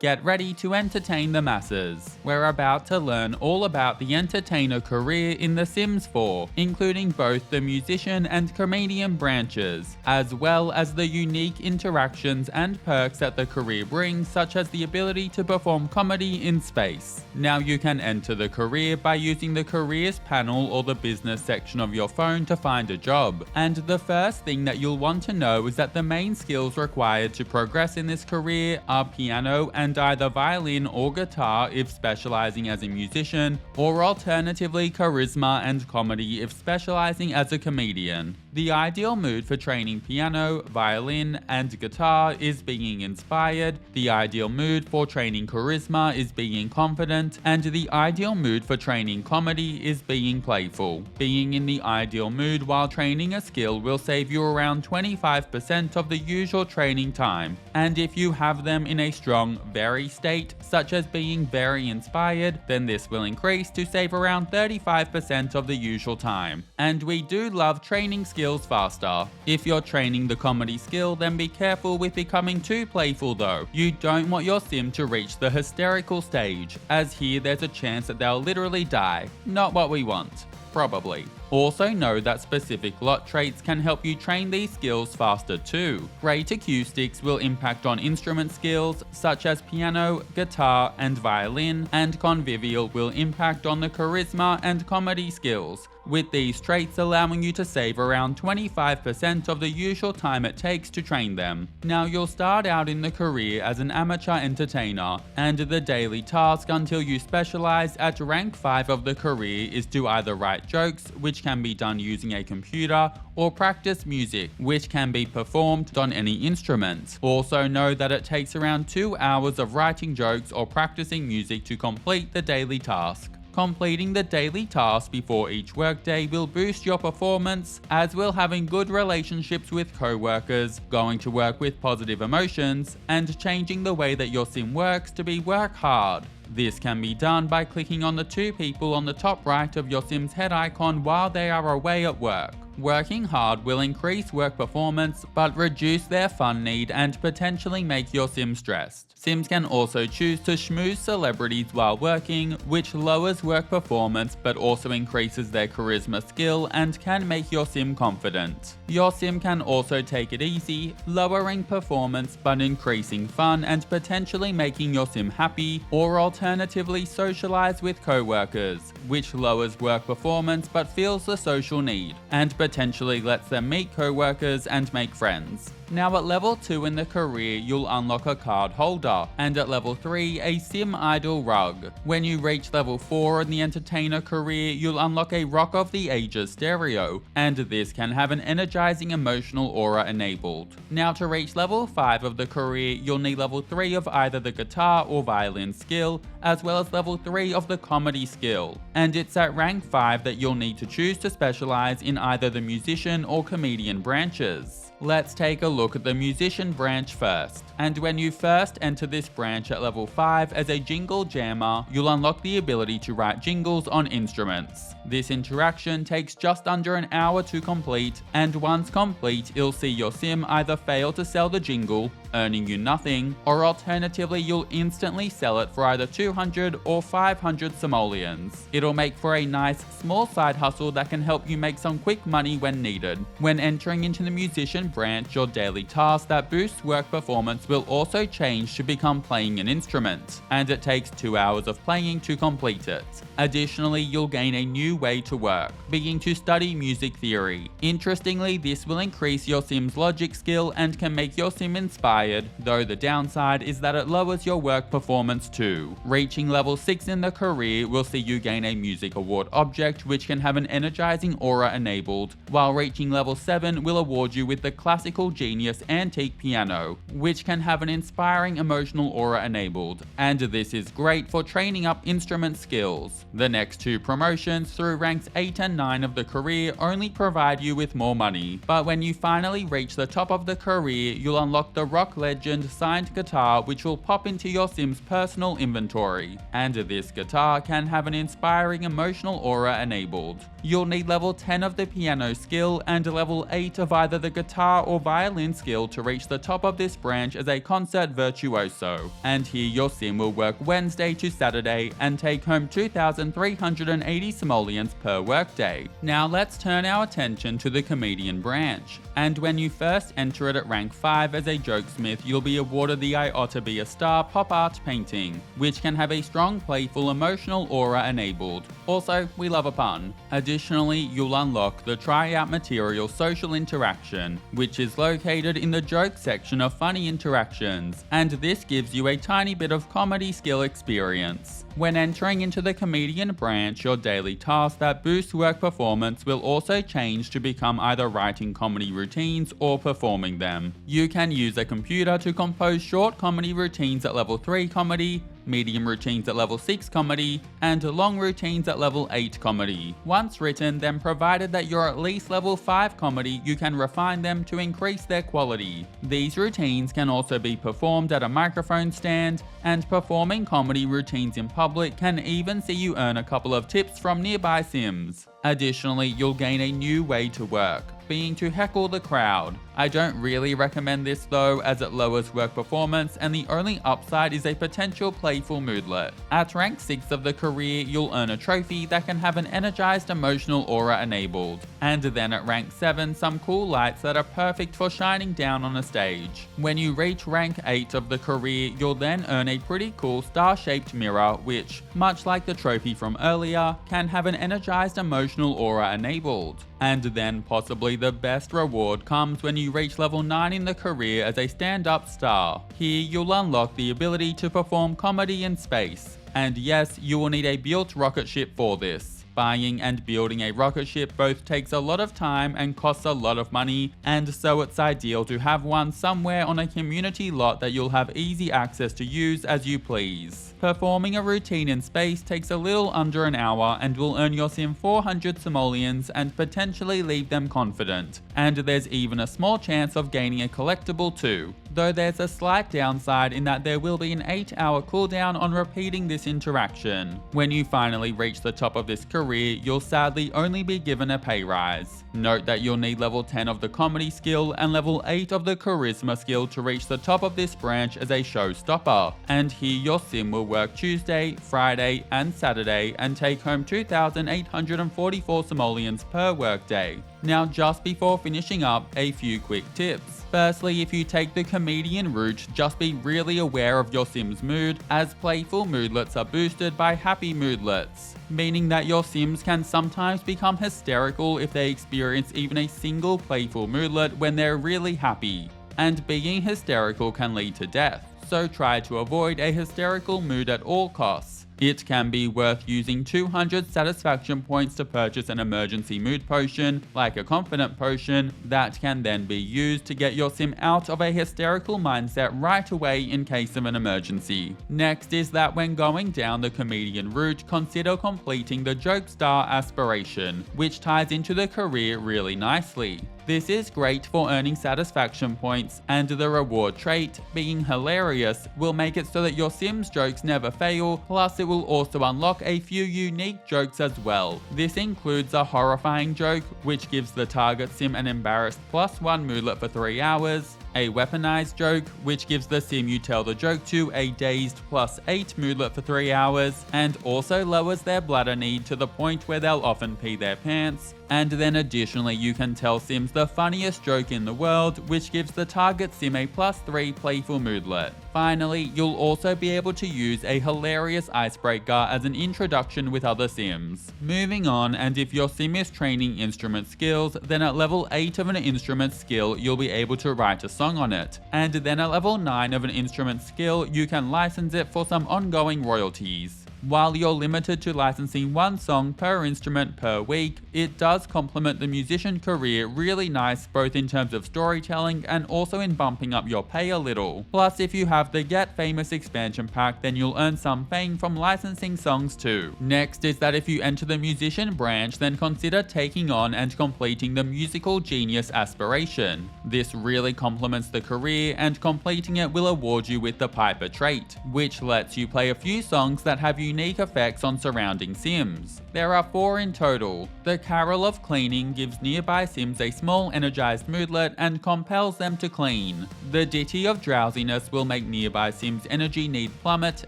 Get ready to entertain the masses. We're about to learn all about the entertainer career in The Sims 4, including both the musician and comedian branches, as well as the unique interactions and perks that the career brings, such as the ability to perform comedy in space. Now you can enter the career by using the careers panel or the business section of your phone to find a job. And the first thing that you'll want to know is that the main skills required to progress in this career are piano and either violin or guitar if specializing as a musician, or alternatively charisma and comedy if specializing as a comedian. The ideal mood for training piano, violin, and guitar is being inspired, the ideal mood for training charisma is being confident, and the ideal mood for training comedy is being playful. Being in the ideal mood while training a skill will save you around 25% of the usual training time, and if you have them in a strong very state, such as being very inspired, then this will increase to save around 35% of the usual time. And we do love training skills faster. If you're training the comedy skill, then be careful with becoming too playful though. You don't want your sim to reach the hysterical stage, as here there's a chance that they'll literally die. Not what we want. Probably. Also know that specific lot traits can help you train these skills faster too. Great acoustics will impact on instrument skills such as piano, guitar, and violin, and convivial will impact on the charisma and comedy skills, with these traits allowing you to save around 25% of the usual time it takes to train them. Now you'll start out in the career as an amateur entertainer, and the daily task until you specialize at rank 5 of the career is to either write jokes, which can be done using a computer, or practice music, which can be performed on any instrument. Also know that it takes around 2 hours of writing jokes or practicing music to complete the daily task. Completing the daily task before each workday will boost your performance, as will having good relationships with co-workers, going to work with positive emotions, and changing the way that your sim works to be work hard. This can be done by clicking on the 2 people on the top right of your sim's head icon while they are away at work. Working hard will increase work performance, but reduce their fun need and potentially make your sim stressed. Sims can also choose to schmooze celebrities while working, which lowers work performance but also increases their charisma skill and can make your sim confident. Your sim can also take it easy, lowering performance but increasing fun and potentially making your sim happy, or alternatively socialize with co-workers, which lowers work performance but feels the social need, and potentially lets them meet co-workers and make friends. Now at level 2 in the career, you'll unlock a card holder, and at level 3, a sim idol rug. When you reach level 4 in the entertainer career, you'll unlock a Rock of the Ages stereo, and this can have an energizing emotional aura enabled. Now to reach level 5 of the career, you'll need level 3 of either the guitar or violin skill, as well as level 3 of the comedy skill. And it's at rank 5 that you'll need to choose to specialize in either the musician or comedian branches. Let's take a look at the musician branch first. And when you first enter this branch at level 5 as a jingle jammer, you'll unlock the ability to write jingles on instruments. This interaction takes just under an hour to complete, and once complete, you'll see your sim either fail to sell the jingle, earning you nothing, or alternatively you'll instantly sell it for either 200 or 500 simoleons. It'll make for a nice small side hustle that can help you make some quick money when needed. When entering into the musician branch, your daily task that boosts work performance will also change to become playing an instrument, and it takes 2 hours of playing to complete it. Additionally, you'll gain a new way to work, being to study music theory. Interestingly, this will increase your sim's logic skill and can make your sim inspired, though the downside is that it lowers your work performance too. Reaching level 6 in the career will see you gain a music award object which can have an energizing aura enabled, while reaching level 7 will award you with the Classical Genius Antique Piano, which can have an inspiring emotional aura enabled, and this is great for training up instrument skills. The next 2 promotions through ranks 8 and 9 of the career only provide you with more money, but when you finally reach the top of the career, you'll unlock the Rock rock legend signed guitar which will pop into your Sim's personal inventory, and this guitar can have an inspiring emotional aura enabled. You'll need level 10 of the piano skill and level 8 of either the guitar or violin skill to reach the top of this branch as a concert virtuoso, and here your Sim will work Wednesday to Saturday and take home 2,380 simoleons per workday. Now let's turn our attention to the comedian branch, and when you first enter it at rank 5 as a jokesmith, you'll be awarded the I Oughta Be a Star pop art painting, which can have a strong, playful, emotional aura enabled. Also, we love a pun. Additionally, you'll unlock the Try Out Material Social Interaction, which is located in the joke section of Funny Interactions, and this gives you a tiny bit of comedy skill experience. When entering into the comedian branch, your daily task that boosts work performance will also change to become either writing comedy routines or performing them. You can use a computer to compose short comedy routines at level 3 comedy, medium routines at level 6 comedy, and long routines at level 8 comedy. Once written, then provided that you're at least level 5 comedy, you can refine them to increase their quality. These routines can also be performed at a microphone stand, and performing comedy routines in public can even see you earn a couple of tips from nearby Sims. Additionally, you'll gain a new way to work, being to heckle the crowd. I don't really recommend this though, as it lowers work performance and the only upside is a potential playful moodlet. At rank 6 of the career, you'll earn a trophy that can have an energized emotional aura enabled. And then at rank 7, some cool lights that are perfect for shining down on a stage. When you reach rank 8 of the career, you'll then earn a pretty cool star-shaped mirror which, much like the trophy from earlier, can have an energized emotional aura enabled. And then possibly the best reward comes when you reach level 9 in the career as a stand-up star. Here you'll unlock the ability to perform comedy in space. And yes, you will need a built rocket ship for this. Buying and building a rocket ship both takes a lot of time and costs a lot of money, and so it's ideal to have one somewhere on a community lot that you'll have easy access to use as you please. Performing a routine in space takes a little under an hour and will earn your Sim 400 simoleons and potentially leave them confident, and there's even a small chance of gaining a collectible too, though there's a slight downside in that there will be an 8-hour cooldown on repeating this interaction. When you finally reach the top of this career, you'll sadly only be given a pay rise. Note that you'll need level 10 of the comedy skill and level 8 of the charisma skill to reach the top of this branch as a showstopper, and here your Sim will work Tuesday, Friday and Saturday and take home 2,844 simoleons per workday. Now just before finishing up, a few quick tips. Firstly, if you take the comedian route, just be really aware of your Sim's mood, as playful moodlets are boosted by happy moodlets, meaning that your Sims can sometimes become hysterical if they experience even a single playful moodlet when they're really happy. And being hysterical can lead to death, so try to avoid a hysterical mood at all costs. It can be worth using 200 satisfaction points to purchase an emergency mood potion, like a confident potion, that can then be used to get your Sim out of a hysterical mindset right away in case of an emergency. Next is that when going down the comedian route, consider completing the Joke Star aspiration, which ties into the career really nicely. This is great for earning satisfaction points, and the reward trait, being hilarious, will make it so that your Sim's jokes never fail, plus it will also unlock a few unique jokes as well. This includes a horrifying joke, which gives the target Sim an embarrassed +1 moodlet for 3 hours, a weaponized joke, which gives the Sim you tell the joke to a dazed +8 moodlet for 3 hours, and also lowers their bladder need to the point where they'll often pee their pants. And then additionally, you can tell Sims the funniest joke in the world, which gives the target Sim a +3 playful moodlet. Finally, you'll also be able to use a hilarious icebreaker as an introduction with other Sims. Moving on, and if your Sim is training instrument skills, then at level 8 of an instrument skill, you'll be able to write a song on it. And then at level 9 of an instrument skill, you can license it for some ongoing royalties. While you're limited to licensing one song per instrument per week, it does complement the musician career really nice both in terms of storytelling and also in bumping up your pay a little. Plus, if you have the Get Famous expansion pack, then you'll earn some fame from licensing songs too. Next is that if you enter the musician branch, then consider taking on and completing the Musical Genius aspiration. This really complements the career, and completing it will award you with the Piper trait, which lets you play a few songs that have unique effects on surrounding Sims. There are 4 in total. The Carol of Cleaning gives nearby Sims a small energized moodlet and compels them to clean. The Ditty of Drowsiness will make nearby Sims' energy need plummet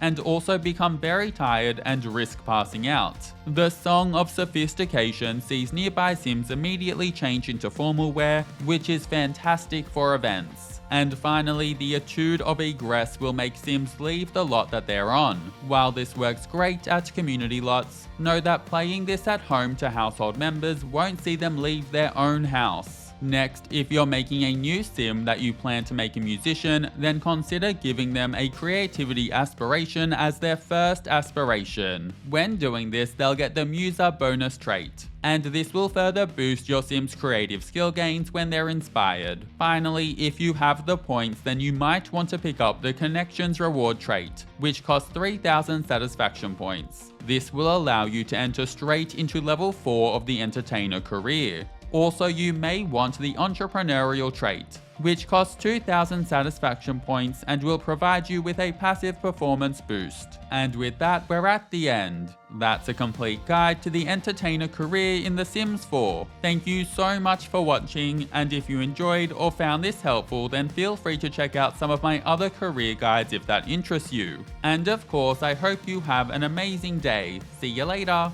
and also become very tired and risk passing out. The Song of Sophistication sees nearby Sims immediately change into formal wear, which is fantastic for events. And finally, the Etude of Egress will make Sims leave the lot that they're on. While this works great at community lots, know that playing this at home to household members won't see them leave their own house. Next, if you're making a new sim that you plan to make a musician, then consider giving them a creativity aspiration as their first aspiration. When doing this, they'll get the Musa bonus trait, and this will further boost your Sim's creative skill gains when they're inspired. Finally, if you have the points, then you might want to pick up the Connections reward trait, which costs 3,000 satisfaction points. This will allow you to enter straight into level 4 of the entertainer career. Also, you may want the Entrepreneurial trait, which costs 2,000 satisfaction points and will provide you with a passive performance boost. And with that, we're at the end. That's a complete guide to the entertainer career in The Sims 4. Thank you so much for watching, and if you enjoyed or found this helpful, then feel free to check out some of my other career guides if that interests you. And of course, I hope you have an amazing day. See you later!